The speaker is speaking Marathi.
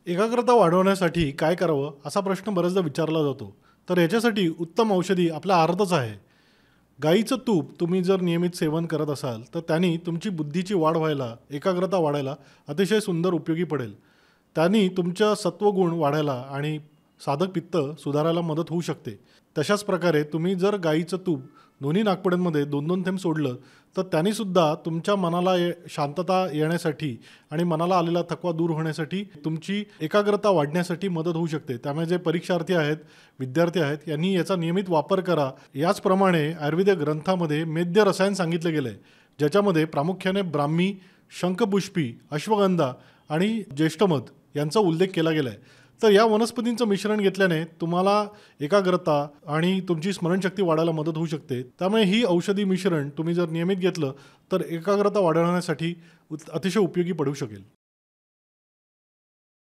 एकाग्रता वाढवण्यासाठी काय करावं असा प्रश्न बऱ्याचदा विचारला जातो. तर याच्यासाठी उत्तम औषधी आपल्या आहारातच आहे. गाईचं तूप तुम्ही जर नियमित सेवन करत असाल तर त्यानी तुमची बुद्धीची वाढ व्हायला, एकाग्रता वाढायला अतिशय सुंदर उपयोगी पडेल. त्यानी तुमच्या सत्वगुण वाढायला आणि साधक पित्त सुधारायला मदत होऊ शकते. तशाच प्रकारे तुम्ही जर गाईचं तूप दोन्ही नागपुड्यांमध्ये 2-2 थेंब सोडलं तर त्यानीसुद्धा तुमच्या मनाला शांतता येण्यासाठी आणि मनाला आलेला थकवा दूर होण्यासाठी, तुमची एकाग्रता वाढण्यासाठी मदत होऊ शकते. त्यामुळे जे परीक्षार्थी आहेत, विद्यार्थी आहेत यांनी याचा नियमित वापर करा. याचप्रमाणे आयुर्वेद ग्रंथामध्ये मेद्य रसायन सांगितलं गेलं आहे, ज्याच्यामध्ये प्रामुख्याने ब्राह्मी, शंखपुष्पी, अश्वगंधा आणि ज्येष्ठमध यांचा उल्लेख केला गेला आहे. तर या वनस्पतींचं मिश्रण घेतल्याने तुम्हाला एकाग्रता आणि तुमची स्मरणशक्ती वाढायला मदत होऊ शकते. त्यामुळे ही औषधी मिश्रण तुम्ही जर नियमित घेतलं तर एकाग्रता वाढवण्यासाठी अतिशय उपयोगी पडू शकेल.